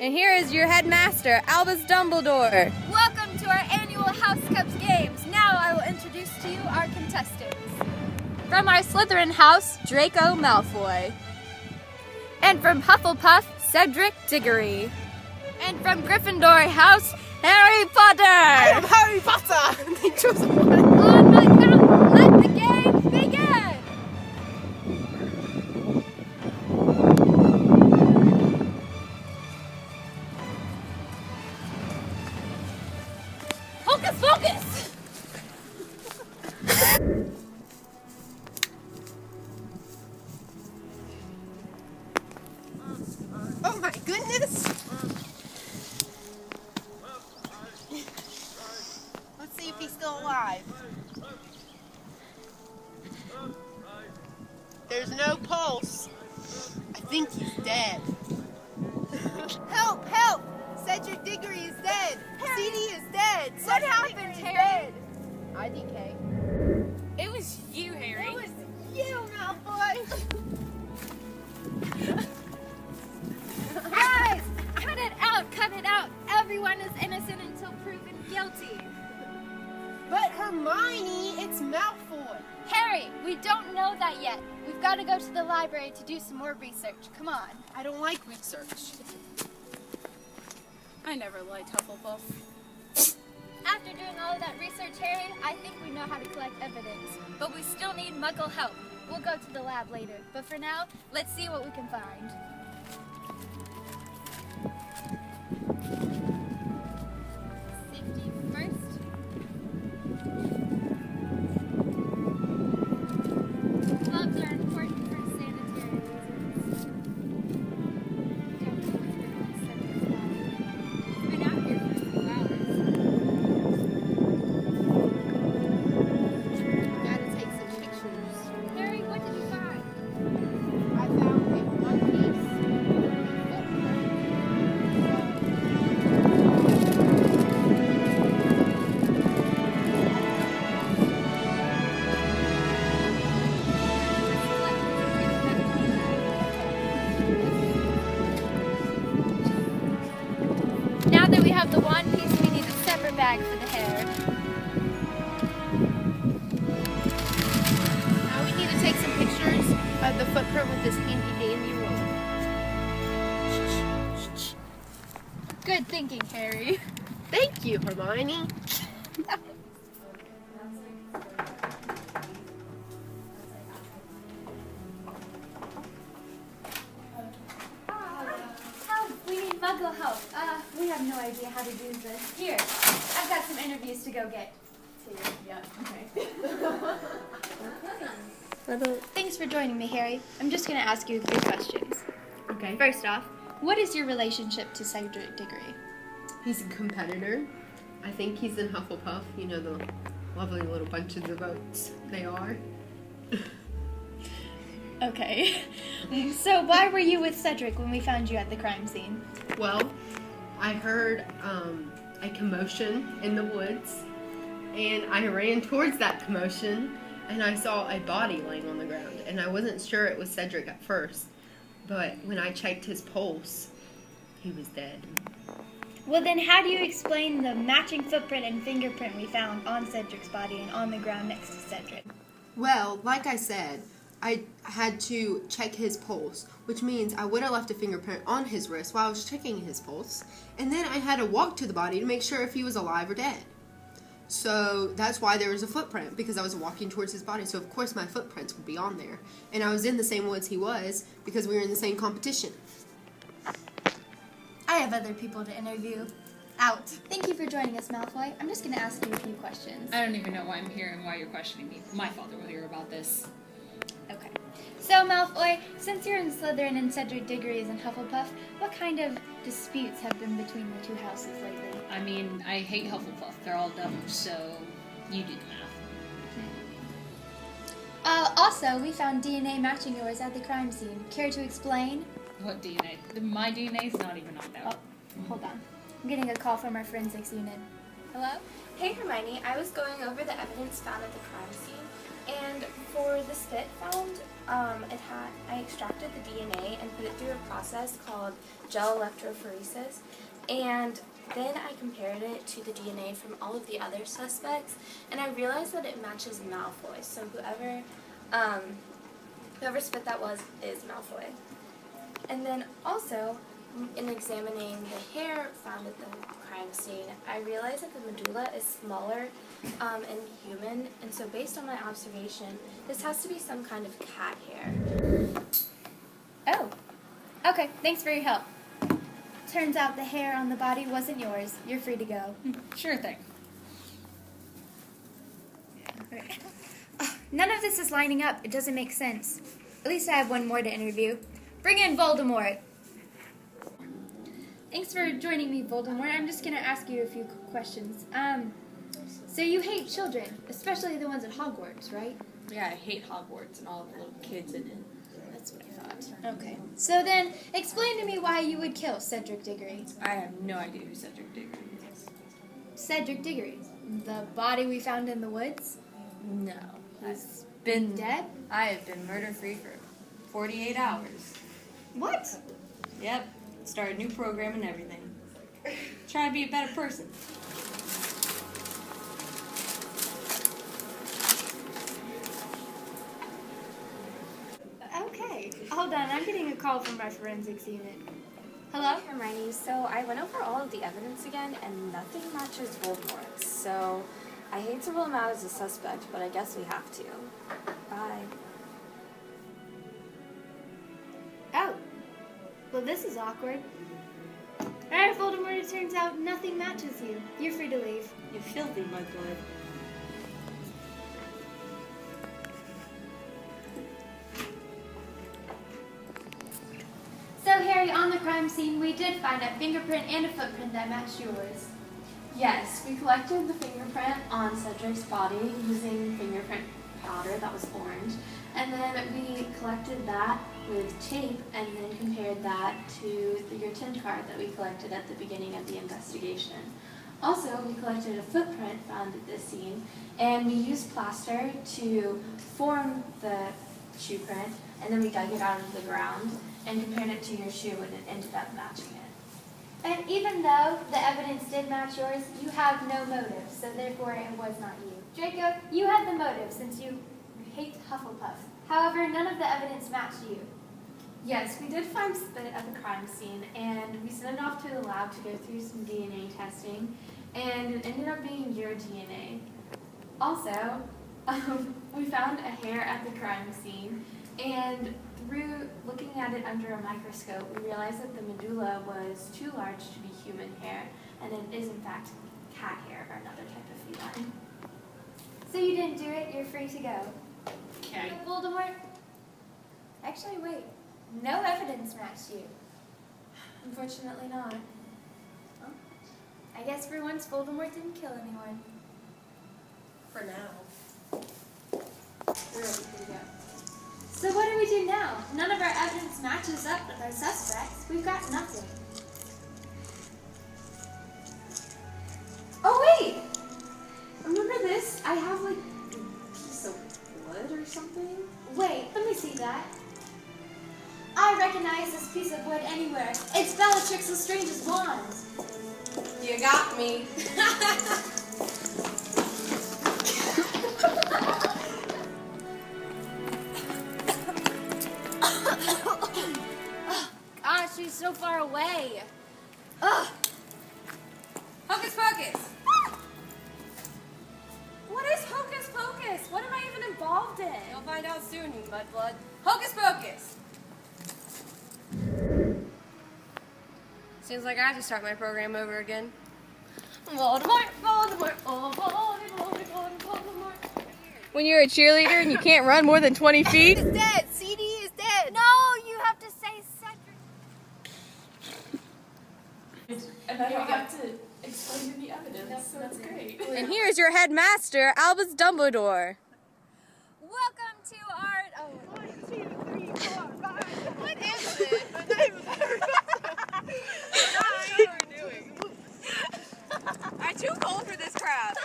And here is your headmaster, Albus Dumbledore. Welcome to our annual House Cups games. Now I will introduce to you our contestants. From our Slytherin house, Draco Malfoy. And from Hufflepuff, Cedric Diggory. And from Gryffindor house, Harry Potter. I am Harry Potter. They chose one. On my count, let the game begin. Hocus Pocus! Oh my goodness! Let's see if he's still alive. There's no pulse. I think he's dead. Help! Help! Cedric Diggory is dead. CD is dead. What happened, Harry? IDK. It was you, Harry. It was you, Malfoy. Guys, cut it out, cut it out. Everyone is innocent until proven guilty. But Hermione, it's Malfoy. Harry, we don't know that yet. We've got to go to the library to do some more research. Come on. I don't like research. I never liked Hufflepuff. After doing all of that research, Harry, I think we know how to collect evidence. But we still need Muggle help. We'll go to the lab later. But for now, let's see what we can find. Safety first. Gloves are important for sanitary reasons. Been out here for a few hours. Gotta take some pictures. Harry, what did you find? I found a one piece. Now that we have the one piece, we need a separate bag for the hair. Now we need to take some pictures of the footprint with this handy dandy roller. Good thinking, Harry. Thank you, Hermione. We need Muggle help. We have no idea how to do this. Here, I've got some interviews to go get. Yeah, okay. Thanks for joining me, Harry. I'm just going to ask you a few questions. Okay. First off, what is your relationship to Cedric Diggory? He's a competitor. I think he's in Hufflepuff. You know, the lovely little bunches of oats they are. Okay. So why were you with Cedric when we found you at the crime scene? Well, I heard a commotion in the woods, and I ran towards that commotion, and I saw a body laying on the ground, and I wasn't sure it was Cedric at first, but when I checked his pulse, he was dead. Well, then how do you explain the matching footprint and fingerprint we found on Cedric's body and on the ground next to Cedric? Well, like I said, I had to check his pulse, which means I would have left a fingerprint on his wrist while I was checking his pulse, and then I had to walk to the body to make sure if he was alive or dead. So that's why there was a footprint, because I was walking towards his body, so of course my footprints would be on there. And I was in the same woods he was, because we were in the same competition. I have other people to interview. Out. Thank you for joining us, Malfoy. I'm just going to ask you a few questions. I don't even know why I'm here and why you're questioning me. My father will hear about this. Okay. So, Malfoy, since you're in Slytherin and Cedric Diggory is in Hufflepuff, what kind of disputes have been between the two houses lately? I mean, I hate Hufflepuff. They're all dumb, so you do the math. Also, we found DNA matching yours at the crime scene. Care to explain? What DNA? My DNA's not even on that. Oh, hold on. I'm getting a call from our forensics unit. Hello? Hey Hermione, I was going over the evidence found at the crime scene, and for the spit found I extracted the DNA and put it through a process called gel electrophoresis, and then I compared it to the DNA from all of the other suspects, and I realized that it matches Malfoy. So whoever spit that is Malfoy. And then also, in examining the hair found at the crime scene, I realized that the medulla is smaller in human, and so based on my observation, this has to be some kind of cat hair. Oh, okay, thanks for your help. Turns out the hair on the body wasn't yours. You're free to go. Sure thing. None of this is lining up. It doesn't make sense. At least I have one more to interview. Bring in Voldemort. Thanks for joining me, Voldemort. I'm just going to ask you a few questions. So you hate children, especially the ones at Hogwarts, right? Yeah, I hate Hogwarts and all the little kids in it. That's what I thought. Okay. So then, explain to me why you would kill Cedric Diggory. I have no idea who Cedric Diggory is. Cedric Diggory? The body we found in the woods? No. He's Been dead? I have been murder-free for 48 hours. What? Yep. Started a new program and everything. Try to be a better person. Okay. Hold on, I'm getting a call from our forensics unit. Hello? Hey, Hermione, so I went over all of the evidence again, and nothing matches Voldemort's. So I hate to rule him out as a suspect, but I guess we have to. Bye. Oh. Well, this is awkward. Alright, Voldemort, it turns out nothing matches you. You're free to leave. You filthy mudblood. So, Harry, on the crime scene, we did find a fingerprint and a footprint that matched yours. Yes, we collected the fingerprint on Cedric's body using fingerprint powder that was orange, and then we collected that with tape and then compared that to your tin card that we collected at the beginning of the investigation. Also, we collected a footprint found at this scene, and we used plaster to form the shoe print, and then we dug it out of the ground and compared it to your shoe, and it ended up matching it. And even though the evidence did match yours, you have no motive, so therefore it was not you. Draco, you had the motive since you hate Hufflepuff. However, none of the evidence matched you. Yes, we did find spit at the crime scene, and we sent it off to the lab to go through some DNA testing, and it ended up being your DNA. Also, we found a hair at the crime scene, and through looking at it under a microscope, we realized that the medulla was too large to be human hair, and it is in fact cat hair or another type of feline. So you didn't do it, you're free to go. Okay. Voldemort? Actually, wait. No evidence matched you. Unfortunately not. Well, I guess for once Voldemort didn't kill anyone. For now. We're ready to go. So what do we do now? None of our evidence matches up with our suspects. We've got nothing. Oh wait! Remember this? I have like a piece of wood or something. Wait, let me see that. I recognize this piece of wood anywhere. It's Bellatrix Lestrange's wand. You got me. Gosh, she's so far away. Ugh! Hocus Pocus! What is Hocus Pocus? What am I even involved in? You'll find out soon, you mudblood. Hocus Pocus! Seems like I have to start my program over again. Voldemort, Voldemort, oh Voldemort, Voldemort. When you're a cheerleader and you can't run more than 20 feet. He's dead. CD is dead. No, you have to say Cedric. And I don't have to explain any evidence. That's great. And here's your headmaster, Albus Dumbledore. Welcome to our... Oh. 1, 2, 3, 4, 5. What is it? The name of everybody. I don't know what we're doing. I'm too cold for this crap.